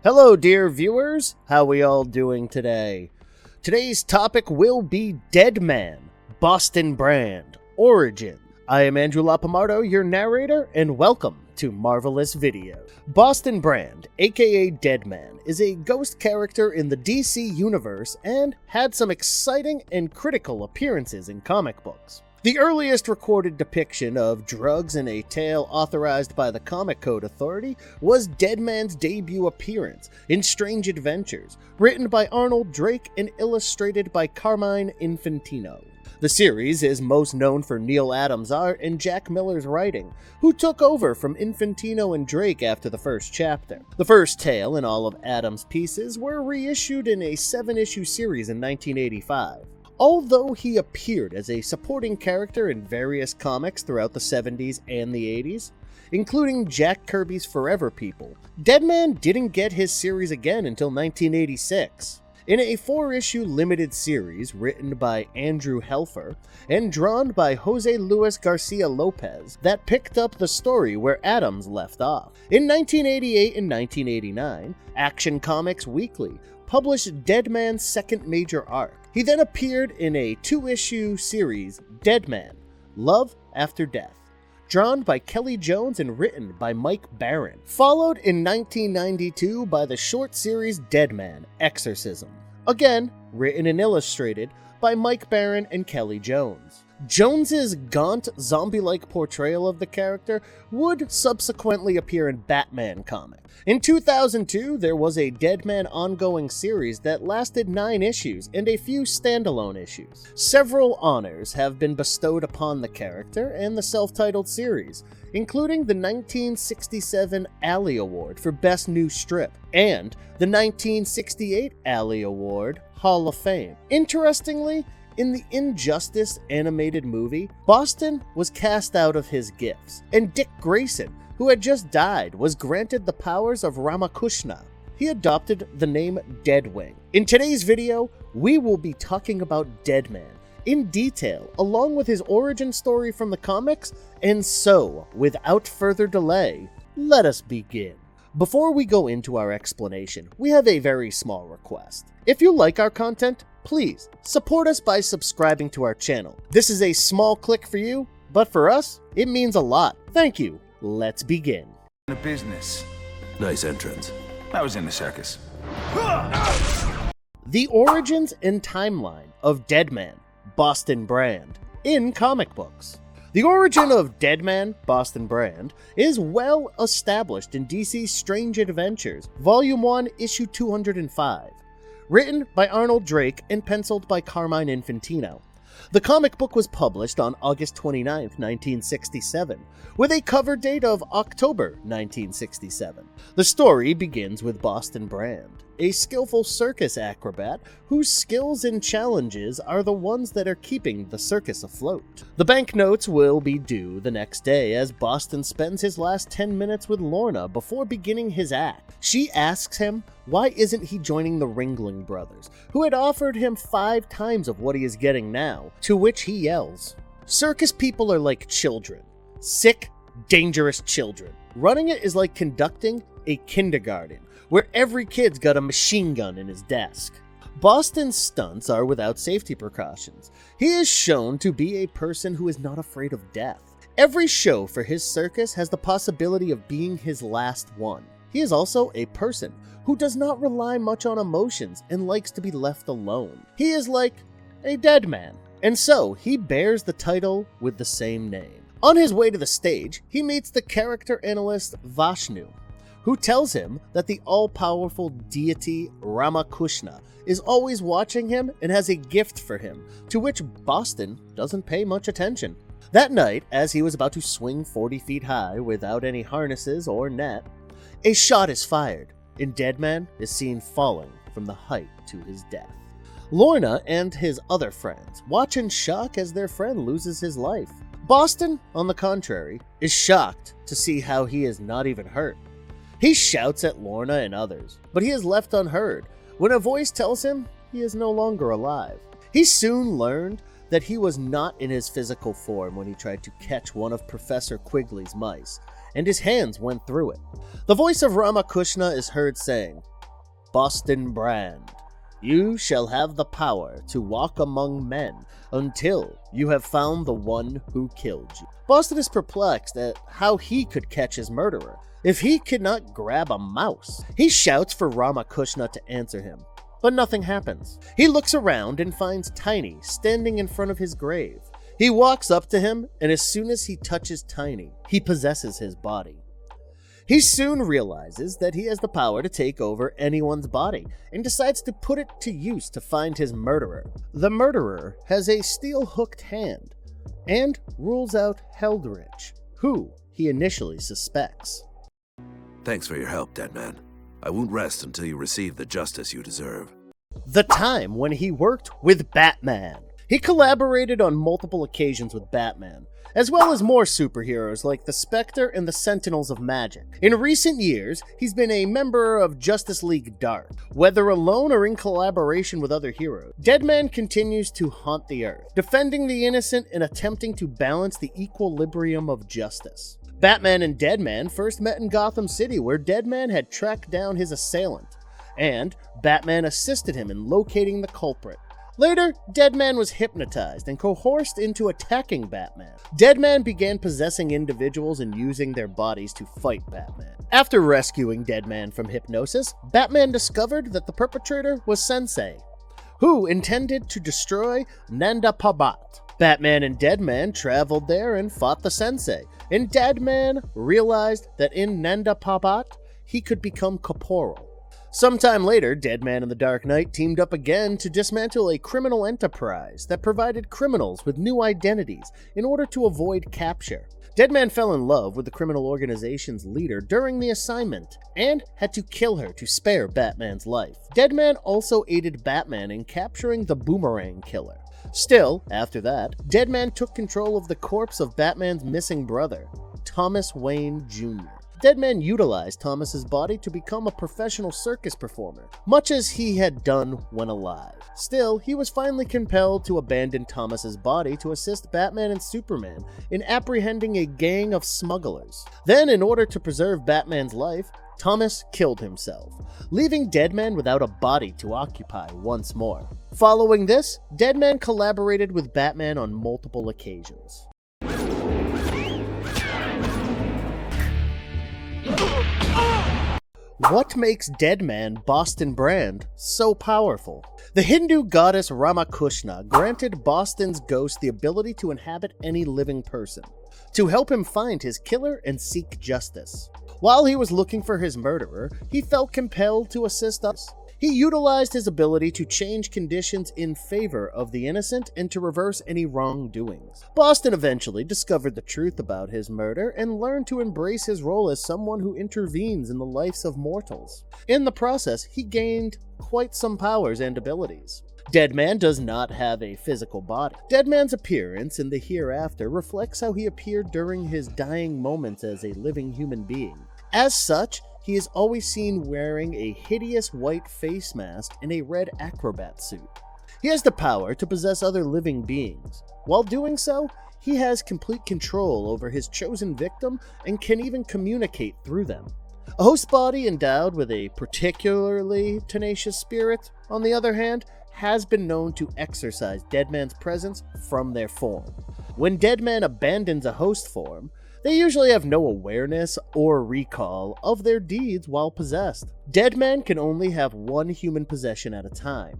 Hello, dear viewers. How we all doing today? Today's topic will be Deadman, Boston Brand, Origin. I am Andrew Lapamardo, your narrator, and welcome to Marvelous Video. Boston Brand, aka Deadman, is a ghost character in the DC universe and had some exciting and critical appearances in comic books. The earliest recorded depiction of drugs in a tale authorized by the Comic Code Authority was Deadman's debut appearance in Strange Adventures, written by Arnold Drake and illustrated by Carmine Infantino. The series is most known for Neal Adams' art and Jack Miller's writing, who took over from Infantino and Drake after the first chapter. The first tale and all of Adams' pieces were reissued in a 7-issue series in 1985. Although he appeared as a supporting character in various comics throughout the 70s and the 80s, including Jack Kirby's Forever People, Deadman didn't get his series again until 1986. In a 4-issue limited series written by Andrew Helfer and drawn by Jose Luis Garcia Lopez that picked up the story where Adams left off. In 1988 and 1989, Action Comics Weekly published Deadman's second major arc. He then appeared in a 2-issue series, Deadman, Love After Death, drawn by Kelly Jones and written by Mike Baron, followed in 1992 by the short series Deadman, Exorcism, again written and illustrated by Mike Baron and Kelly Jones. Jones's gaunt, zombie-like portrayal of the character would subsequently appear in Batman comics. In 2002, there was a Deadman ongoing series that lasted 9 issues and a few standalone issues. Several honors have been bestowed upon the character and the self-titled series, including the 1967 Alley Award for Best New Strip and the 1968 Alley Award Hall of Fame. Interestingly, in the Injustice animated movie, Boston was cast out of his gifts, and Dick Grayson, who had just died, was granted the powers of Ramakrishna. He adopted the name Deadwing. In today's video, we will be talking about Deadman in detail, along with his origin story from the comics, and so, without further delay, let us begin. Before we go into our explanation, we have a very small request. If you like our content, please support us by subscribing to our channel. This is a small click for you, but for us, it means a lot. Thank you. Let's begin. The business. Nice entrance. I was in the circus. The origins and timeline of Deadman, Boston Brand, in comic books. The origin of Deadman, Boston Brand, is well established in DC's Strange Adventures, Volume 1, Issue 205. Written by Arnold Drake and penciled by Carmine Infantino. The comic book was published on August 29, 1967, with a cover date of October 1967. The story begins with Boston Brand, a skillful circus acrobat whose skills and challenges are the ones that are keeping the circus afloat. The banknotes will be due the next day as Boston spends his last 10 minutes with Lorna before beginning his act. She asks him why isn't he joining the Ringling Brothers, who had offered him 5 times of what he is getting now, to which he yells, "Circus people are like children. Sick, dangerous children. Running it is like conducting a kindergarten, where every kid's got a machine gun in his desk." Boston's stunts are without safety precautions. He is shown to be a person who is not afraid of death. Every show for his circus has the possibility of being his last one. He is also a person who does not rely much on emotions and likes to be left alone. He is like a dead man, and so he bears the title with the same name. On his way to the stage, he meets the character analyst Vashnu, who tells him that the all-powerful deity Ramakrishna is always watching him and has a gift for him, to which Boston doesn't pay much attention. That night, as he was about to swing 40 feet high without any harnesses or net, a shot is fired, and Deadman is seen falling from the height to his death. Lorna and his other friends watch in shock as their friend loses his life. Boston, on the contrary, is shocked to see how he is not even hurt. He shouts at Lorna and others, but he is left unheard when a voice tells him he is no longer alive. He soon learned that he was not in his physical form when he tried to catch one of Professor Quigley's mice, and his hands went through it. The voice of Ramakrishna is heard saying, Boston Brand. You shall have the power to walk among men until you have found the one who killed you. Boston is perplexed at how he could catch his murderer if he could not grab a mouse. He shouts for Ramakushna to answer him, but nothing happens. He looks around and finds Tiny standing in front of his grave. He walks up to him, and as soon as he touches Tiny, he possesses his body. He soon realizes that he has the power to take over anyone's body and decides to put it to use to find his murderer. The murderer has a steel-hooked hand and rules out Heldrich, who he initially suspects. Thanks for your help, dead man. I won't rest until you receive the justice you deserve. The time when he worked with Batman. He collaborated on multiple occasions with Batman, as well as more superheroes like the Spectre and the Sentinels of Magic. In recent years, he's been a member of Justice League Dark. Whether alone or in collaboration with other heroes, Deadman continues to haunt the Earth, defending the innocent and attempting to balance the equilibrium of justice. Batman and Deadman first met in Gotham City, where Deadman had tracked down his assailant, and Batman assisted him in locating the culprit. Later, Deadman was hypnotized and coerced into attacking Batman. Deadman began possessing individuals and using their bodies to fight Batman. After rescuing Deadman from hypnosis, Batman discovered that the perpetrator was Sensei, who intended to destroy Nanda Parbat. Batman and Deadman traveled there and fought the Sensei, and Deadman realized that in Nanda Parbat, he could become corporeal. Sometime later, Deadman and the Dark Knight teamed up again to dismantle a criminal enterprise that provided criminals with new identities in order to avoid capture. Deadman fell in love with the criminal organization's leader during the assignment and had to kill her to spare Batman's life. Deadman also aided Batman in capturing the Boomerang Killer. Still, after that, Deadman took control of the corpse of Batman's missing brother, Thomas Wayne Jr. Deadman utilized Thomas's body to become a professional circus performer, much as he had done when alive. Still, he was finally compelled to abandon Thomas's body to assist Batman and Superman in apprehending a gang of smugglers. Then, in order to preserve Batman's life, Thomas killed himself, leaving Deadman without a body to occupy once more. Following this, Deadman collaborated with Batman on multiple occasions. What makes Deadman Boston Brand so powerful? The Hindu goddess Ramakushna granted Boston's ghost the ability to inhabit any living person, to help him find his killer and seek justice. While he was looking for his murderer, he felt compelled to assist us. He utilized his ability to change conditions in favor of the innocent and to reverse any wrongdoings. Boston eventually discovered the truth about his murder and learned to embrace his role as someone who intervenes in the lives of mortals. In the process, he gained quite some powers and abilities. Deadman does not have a physical body. Deadman's appearance in the hereafter reflects how he appeared during his dying moments as a living human being. As such, he is always seen wearing a hideous white face mask and a red acrobat suit. He has the power to possess other living beings. While doing so, he has complete control over his chosen victim and can even communicate through them. A host body endowed with a particularly tenacious spirit, on the other hand, has been known to exorcise Deadman's presence from their form. When Deadman abandons a host form, they usually have no awareness or recall of their deeds while possessed. Deadman can only have one human possession at a time.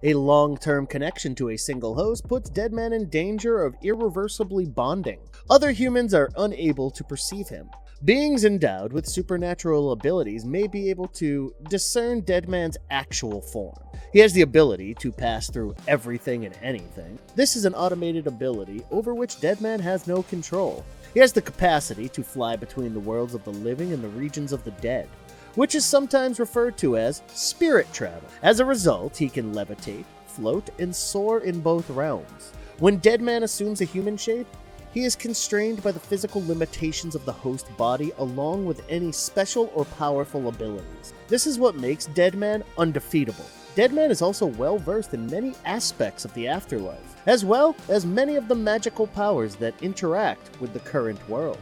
A long-term connection to a single host puts Deadman in danger of irreversibly bonding. Other humans are unable to perceive him. Beings endowed with supernatural abilities may be able to discern Deadman's actual form. He has the ability to pass through everything and anything. This is an automated ability over which Deadman has no control. He has the capacity to fly between the worlds of the living and the regions of the dead, which is sometimes referred to as spirit travel. As a result, he can levitate, float, and soar in both realms. When Deadman assumes a human shape, he is constrained by the physical limitations of the host body along with any special or powerful abilities. This is what makes Deadman undefeatable. Deadman is also well versed in many aspects of the afterlife, as well as many of the magical powers that interact with the current world.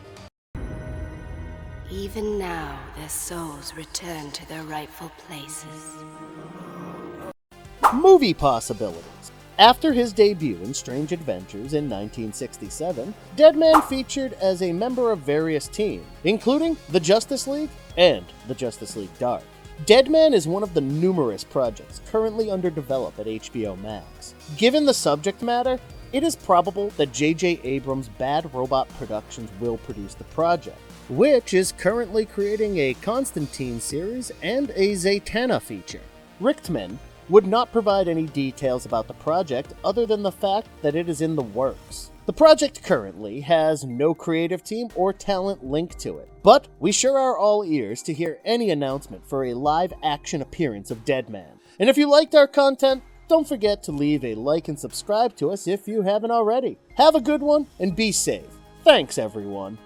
Even now, their souls return to their rightful places. Movie possibilities. After his debut in Strange Adventures in 1967, Deadman featured as a member of various teams, including the Justice League and the Justice League Dark. Deadman is one of the numerous projects currently under development at HBO Max. Given the subject matter, it is probable that J.J. Abrams' Bad Robot Productions will produce the project, which is currently creating a Constantine series and a Zatanna feature. Richtman would not provide any details about the project other than the fact that it is in the works. The project currently has no creative team or talent linked to it, but we sure are all ears to hear any announcement for a live-action appearance of Deadman. And if you liked our content, don't forget to leave a like and subscribe to us if you haven't already. Have a good one and be safe. Thanks, everyone.